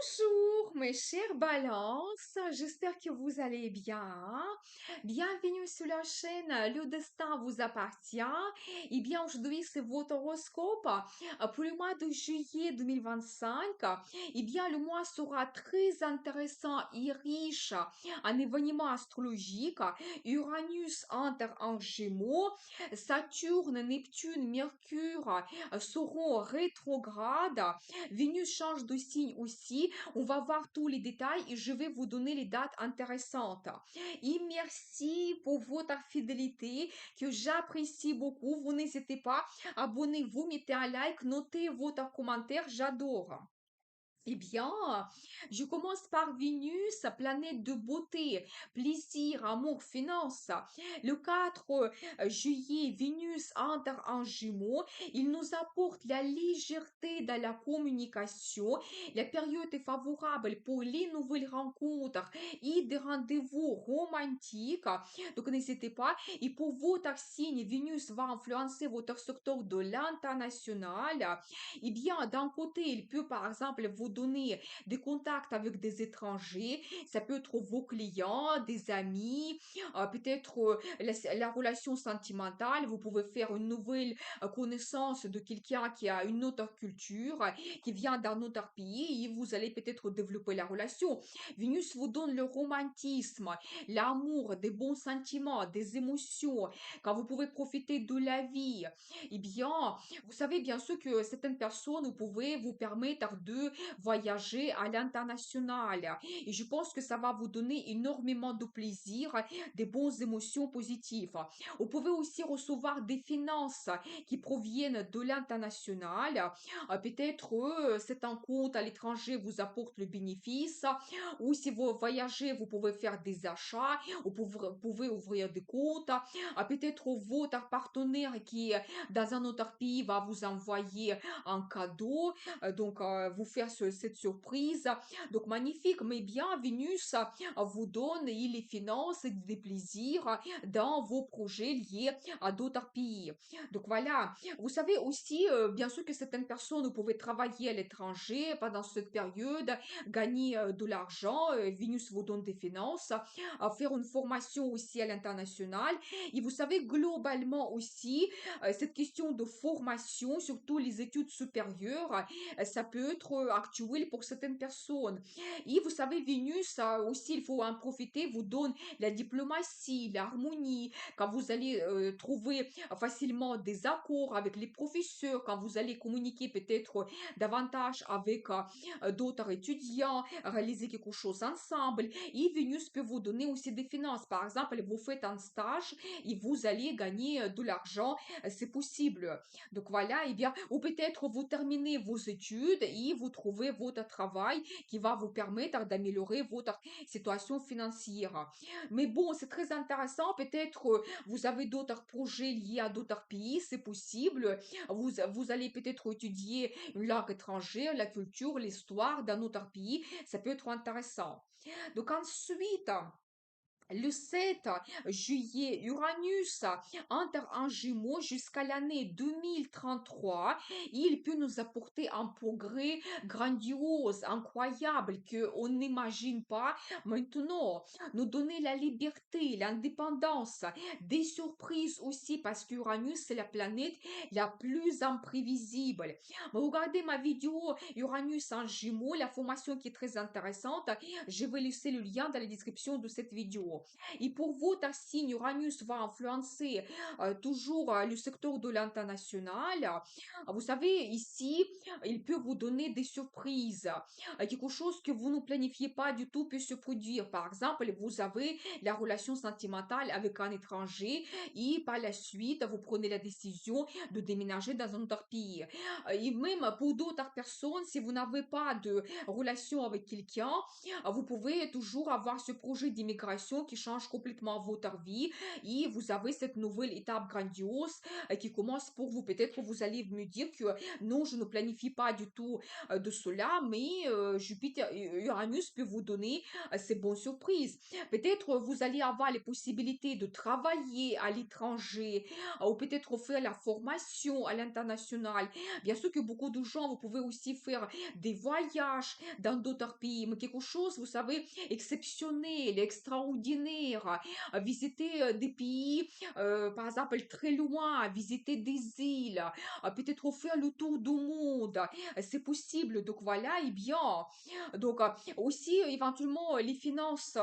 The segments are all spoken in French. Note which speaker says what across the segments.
Speaker 1: Bonjour mes chères balances, j'espère que vous allez bien. Bienvenue sur la chaîne Le Destin vous appartient. Et bien aujourd'hui c'est votre horoscope pour le mois de juillet 2025. Et bien le mois sera très intéressant et riche en événements astrologiques. Uranus entre en Gémeaux, Saturne, Neptune, Mercure seront rétrogrades. Vénus change de signe aussi. On va voir tous les détails et je vais vous donner les dates intéressantes. Et merci pour votre fidélité que j'apprécie beaucoup. Vous n'hésitez pas, abonnez-vous, mettez un like, notez votre commentaire, j'adore. Eh bien, je commence par Vénus, planète de beauté, plaisir, amour, finance. Le 4 juillet, Vénus entre en Gémeaux. Il nous apporte la légèreté dans la communication. La période est favorable pour les nouvelles rencontres et des rendez-vous romantiques. Donc, n'hésitez pas. Et pour votre signe, Vénus va influencer votre secteur de l'international. Eh bien, d'un côté, il peut par exemple vous donner des contacts avec des étrangers, ça peut être vos clients, des amis, peut-être la relation sentimentale, vous pouvez faire une nouvelle connaissance de quelqu'un qui a une autre culture, qui vient d'un autre pays, et vous allez peut-être développer la relation. Vénus vous donne le romantisme, l'amour, des bons sentiments, des émotions, quand vous pouvez profiter de la vie. Eh bien, vous savez bien sûr que certaines personnes, vous pouvez vous permettre de voyager à l'international. Et je pense que ça va vous donner énormément de plaisir, des bonnes émotions positives. Vous pouvez aussi recevoir des finances qui proviennent de l'international. Peut-être c'est un compte à l'étranger vous apporte le bénéfice. Ou si vous voyagez, vous pouvez faire des achats. Vous pouvez ouvrir des comptes. Peut-être votre partenaire qui dans un autre pays va vous envoyer un cadeau, donc vous faire cette surprise. Donc magnifique, mais bien Vénus vous donne et les finances et des plaisirs dans vos projets liés à d'autres pays. Donc voilà, vous savez aussi, bien sûr que certaines personnes, vous pouvez travailler à l'étranger pendant cette période, gagner de l'argent, Vénus vous donne des finances, faire une formation aussi à l'international. Et vous savez, globalement aussi, cette question de formation, surtout les études supérieures, ça peut être actuel pour certaines personnes. Et vous savez, Vénus, aussi, il faut en profiter, vous donne la diplomatie, l'harmonie, quand vous allez trouver facilement des accords avec les professeurs, quand vous allez communiquer peut-être davantage avec d'autres étudiants, réaliser quelque chose ensemble. Et Vénus peut vous donner aussi des finances. Par exemple, vous faites un stage et vous allez gagner de l'argent, c'est possible. Donc voilà, et bien, ou peut-être vous terminez vos études et vous trouvez votre travail qui va vous permettre d'améliorer votre situation financière. Mais bon, c'est très intéressant. Peut-être vous avez d'autres projets liés à d'autres pays, c'est possible. Vous allez peut-être étudier une langue étrangère, la culture, l'histoire d'un autre pays. Ça peut être intéressant. Donc ensuite, le 7 juillet, Uranus entre en Gémeaux jusqu'à l'année 2033. Il peut nous apporter un progrès grandiose, incroyable, qu'on n'imagine pas maintenant. Nous donner la liberté, l'indépendance, des surprises aussi, parce qu'Uranus, c'est la planète la plus imprévisible. Mais regardez ma vidéo Uranus en Gémeaux, la formation qui est très intéressante. Je vais laisser le lien dans la description de cette vidéo. Et pour vous, ta signe Uranus va influencer toujours le secteur de l'international. Vous savez, ici, il peut vous donner des surprises. Quelque chose que vous ne planifiez pas du tout peut se produire. Par exemple, vous avez la relation sentimentale avec un étranger et par la suite, vous prenez la décision de déménager dans un autre pays. Et même pour d'autres personnes, si vous n'avez pas de relation avec quelqu'un, vous pouvez toujours avoir ce projet d'immigration qui change complètement votre vie et vous avez cette nouvelle étape grandiose qui commence pour vous. Peut-être que vous allez me dire que non, je ne planifie pas du tout de cela, mais Jupiter et Uranus peut vous donner ces bonnes surprises. Peut-être vous allez avoir les possibilités de travailler à l'étranger ou peut-être faire la formation à l'international. Bien sûr que beaucoup de gens, vous pouvez aussi faire des voyages dans d'autres pays, mais quelque chose, vous savez, exceptionnel, extraordinaire, visiter des pays, par exemple, très loin, visiter des îles, peut-être faire le tour du monde. C'est possible. Donc voilà, et bien, donc aussi éventuellement les finances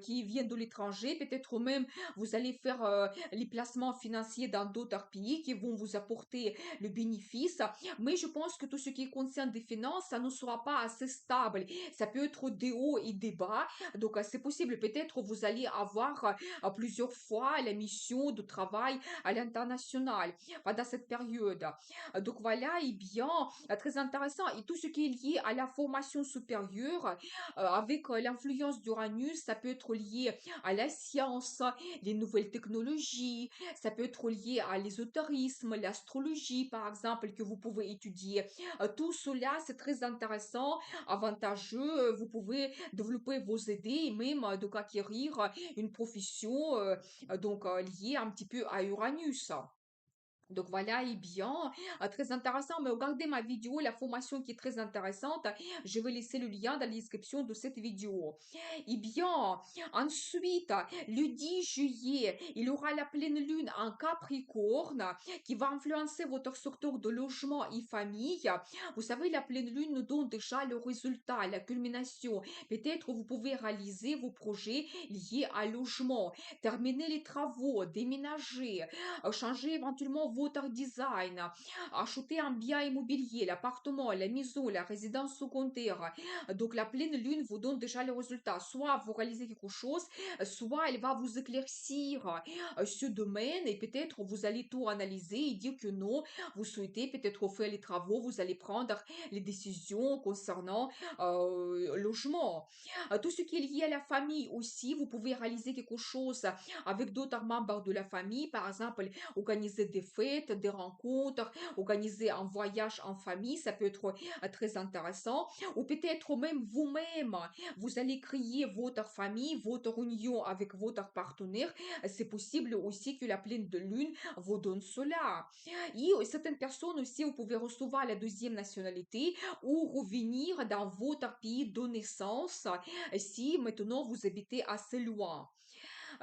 Speaker 1: qui viennent de l'étranger, peut-être même vous allez faire les placements financiers dans d'autres pays qui vont vous apporter le bénéfice. Mais je pense que tout ce qui concerne des finances, ça ne sera pas assez stable. Ça peut être des hauts et des bas. Donc c'est possible. Peut-être vous allez avoir plusieurs fois la mission de travail à l'international pendant cette période. Donc voilà, et bien, très intéressant. Et tout ce qui est lié à la formation supérieure, avec l'influence d'Uranus, ça peut être lié à la science, les nouvelles technologies, ça peut être lié à l'ésotérisme, l'astrologie, par exemple, que vous pouvez étudier. Tout cela, c'est très intéressant, avantageux. Vous pouvez développer vos idées et même donc acquérir une profession liée un petit peu à Uranus. Donc voilà, et bien, très intéressant. Mais regardez ma vidéo, la formation qui est très intéressante. Je vais laisser le lien dans la description de cette vidéo. Eh bien, ensuite, le 10 juillet, il y aura la pleine lune en Capricorne qui va influencer votre secteur de logement et famille. Vous savez, la pleine lune nous donne déjà le résultat, la culmination. Peut-être vous pouvez réaliser vos projets liés à logement, terminer les travaux, déménager, changer éventuellement votre design, acheter un bien immobilier, l'appartement, la maison, la résidence secondaire. Donc la pleine lune vous donne déjà les résultats. Soit vous réalisez quelque chose, soit elle va vous éclaircir ce domaine et peut-être vous allez tout analyser et dire que non, vous souhaitez peut-être faire les travaux, vous allez prendre les décisions concernant logement. Tout ce qui est lié à la famille aussi, vous pouvez réaliser quelque chose avec d'autres membres de la famille, par exemple organiser des fêtes, des rencontres, organiser un voyage en famille, ça peut être très intéressant. Ou peut-être même vous-même, vous allez créer votre famille, votre union avec votre partenaire. C'est possible aussi que la pleine de lune vous donne cela. Et certaines personnes aussi, vous pouvez recevoir la deuxième nationalité ou revenir dans votre pays de naissance si maintenant vous habitez assez loin.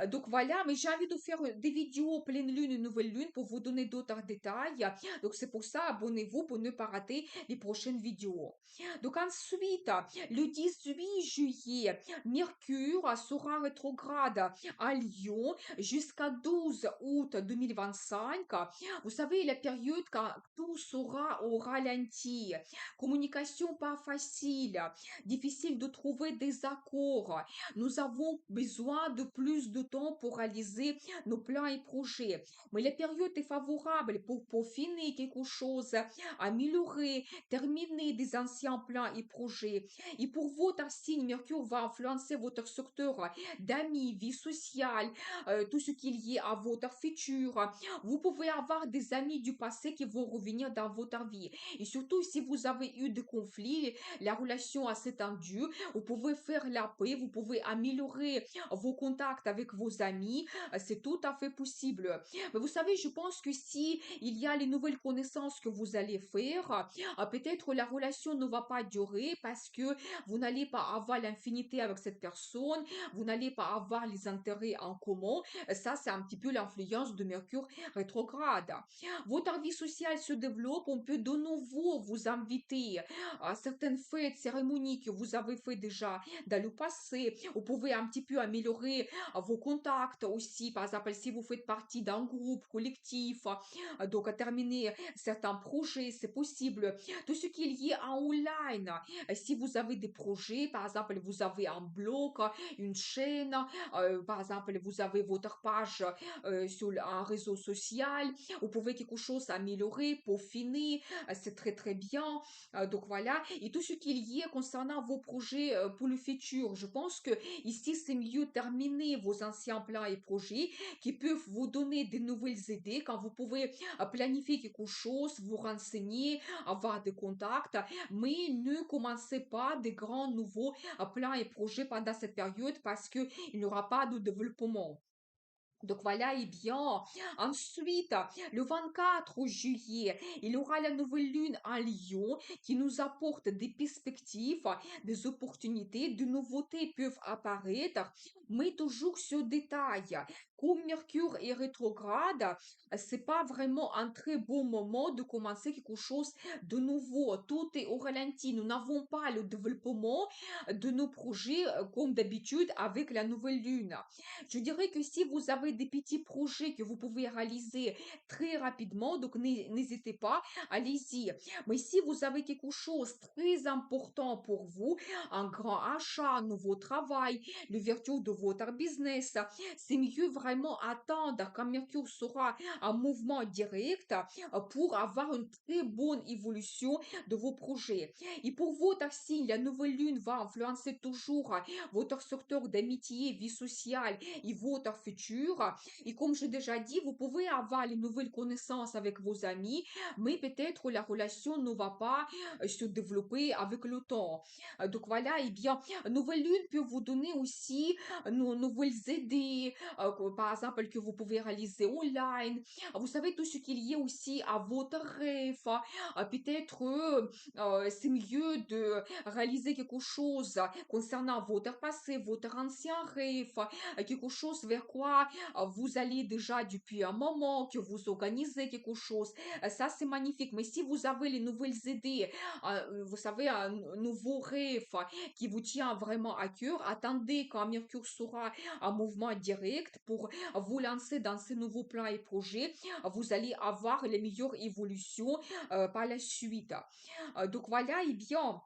Speaker 1: Donc voilà, mais j'ai envie de faire des vidéos pleine lune et nouvelle lune pour vous donner d'autres détails. Donc c'est pour ça, abonnez-vous pour ne pas rater les prochaines vidéos. Donc ensuite, le 18 juillet, Mercure sera rétrograde à Lyon jusqu'à 12 août 2025. Vous savez, la période quand tout sera au ralenti, communication pas facile, difficile de trouver des accords. Nous avons besoin de plus de temps pour réaliser nos plans et projets. Mais la période est favorable pour peaufiner quelque chose, améliorer, terminer des anciens plans et projets. Et pour votre signe, Mercure va influencer votre secteur d'amis, vie sociale, tout ce qui est lié à votre futur. Vous pouvez avoir des amis du passé qui vont revenir dans votre vie. Et surtout, si vous avez eu des conflits, la relation assez tendue, vous pouvez faire la paix, vous pouvez améliorer vos contacts avec vos amis, c'est tout à fait possible. Mais vous savez, je pense que si il y a les nouvelles connaissances que vous allez faire, peut-être la relation ne va pas durer parce que vous n'allez pas avoir l'infinité avec cette personne, vous n'allez pas avoir les intérêts en commun. Ça, c'est un petit peu l'influence de Mercure rétrograde. Votre vie sociale se développe, on peut de nouveau vous inviter à certaines fêtes, cérémonies que vous avez fait déjà dans le passé. Vous pouvez un petit peu améliorer vos contacts aussi. Par exemple, si vous faites partie d'un groupe collectif, donc à terminer certains projets, c'est possible. Tout ce qui est lié à online. Si vous avez des projets, par exemple, vous avez un blog, une chaîne, par exemple, vous avez votre page sur un réseau social, vous pouvez quelque chose améliorer, peaufiner, c'est très très bien. Donc voilà, et tout ce qui est lié concernant vos projets pour le futur. Je pense que ici, c'est mieux terminer vos vos anciens plans et projets qui peuvent vous donner de nouvelles idées quand vous pouvez planifier quelque chose, vous renseigner, avoir des contacts, mais ne commencez pas de grands nouveaux plans et projets pendant cette période parce qu'il n'y aura pas de développement. Donc voilà, et bien, ensuite, le 24 juillet, il y aura la nouvelle lune en Lion qui nous apporte des perspectives, des opportunités, de nouveautés peuvent apparaître, mais toujours sur détail. Comme Mercure est rétrograde, c'est pas vraiment un très bon moment de commencer quelque chose de nouveau. Tout est au ralenti. Nous n'avons pas le développement de nos projets comme d'habitude avec la nouvelle lune. Je dirais que si vous avez des petits projets que vous pouvez réaliser très rapidement, donc n'hésitez pas, allez-y. Mais si vous avez quelque chose de très important pour vous, un grand achat, un nouveau travail, l'ouverture de votre business, c'est mieux vraiment attendre quand Mercure sera en mouvement direct pour avoir une très bonne évolution de vos projets. Et pour votre signe, la nouvelle lune va influencer toujours votre secteur d'amitié, vie sociale et votre futur. Et comme j'ai déjà dit, vous pouvez avoir les nouvelles connaissances avec vos amis, mais peut-être la relation ne va pas se développer avec le temps. Donc voilà, et bien, nouvelle lune peut vous donner aussi nouvelles idées, par exemple, que vous pouvez réaliser online. Vous savez, tout ce qu'il y a aussi à votre rêve. Peut-être c'est mieux de réaliser quelque chose concernant votre passé, votre ancien rêve, quelque chose vers quoi vous allez déjà depuis un moment, que vous organisez quelque chose. Ça, c'est magnifique. Mais si vous avez les nouvelles idées, vous savez, un nouveau rêve qui vous tient vraiment à cœur, attendez quand Mercure sera en mouvement direct pour vous lancer dans ces nouveaux plans et projets. Vous allez avoir les meilleures évolutions par la suite. Donc voilà, et bien.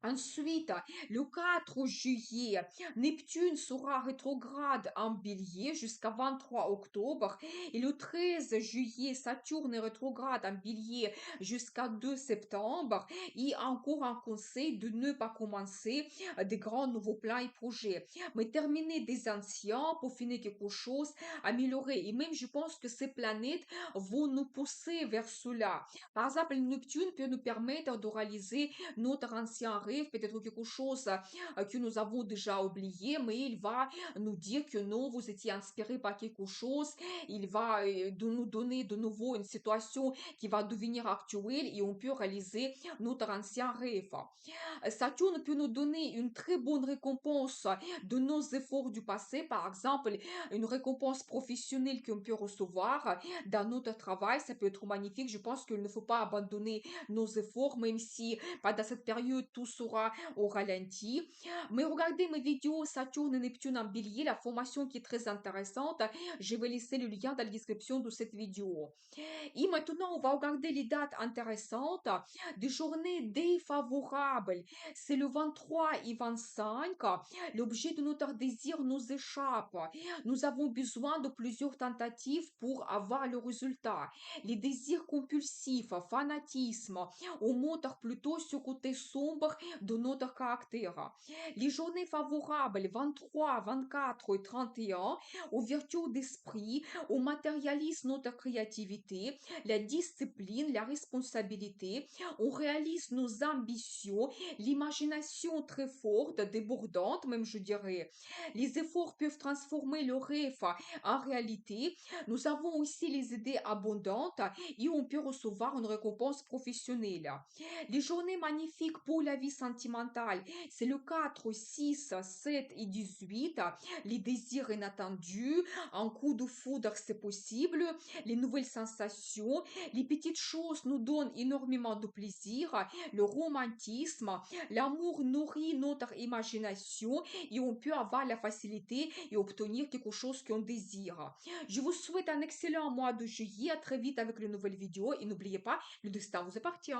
Speaker 1: Ensuite, le 4 juillet, Neptune sera rétrograde en bélier jusqu'à 23 octobre. Et le 13 juillet, Saturne est rétrograde en bélier jusqu'à 2 septembre. Et encore un conseil de ne pas commencer des grands nouveaux plans et projets, mais terminer des anciens pour finir quelque chose, améliorer. Et même, je pense que ces planètes vont nous pousser vers cela. Par exemple, Neptune peut nous permettre de réaliser notre ancien rêve, peut-être quelque chose que nous avons déjà oublié, mais il va nous dire que non, vous étiez inspiré par quelque chose, il va nous donner de nouveau une situation qui va devenir actuelle et on peut réaliser notre ancien rêve. Saturne peut nous donner une très bonne récompense de nos efforts du passé, par exemple, une récompense professionnelle qu'on peut recevoir dans notre travail. Ça peut être magnifique. Je pense qu'il ne faut pas abandonner nos efforts, même si pendant cette période, tout sera au ralenti. Mais regardez mes vidéos Saturne et Neptune en bélier, la formation qui est très intéressante. Je vais laisser le lien dans la description de cette vidéo. Et maintenant, on va regarder les dates intéressantes des journées défavorables. C'est le 23 et 25. L'objet de notre désir nous échappe. Nous avons besoin de plusieurs tentatives pour avoir le résultat. Les désirs compulsifs, fanatisme, on montre plutôt ce côté sombre de notre caractère. Les journées favorables 23, 24 et 31, ouverture d'esprit, on matérialise notre créativité, la discipline, la responsabilité, on réalise nos ambitions, l'imagination très forte, débordante même je dirais. Les efforts peuvent transformer le rêve en réalité. Nous avons aussi les idées abondantes et on peut recevoir une récompense professionnelle. Les journées magnifiques pour la vie sentimentale, c'est le 4, 6, 7 et 18. Les désirs inattendus, un coup de foudre c'est possible, les nouvelles sensations, les petites choses nous donnent énormément de plaisir, le romantisme, l'amour nourrit notre imagination et on peut avoir la facilité et obtenir quelque chose qu'on désire. Je vous souhaite un excellent mois de juillet, à très vite avec une nouvelle vidéo et n'oubliez pas, le destin vous appartient.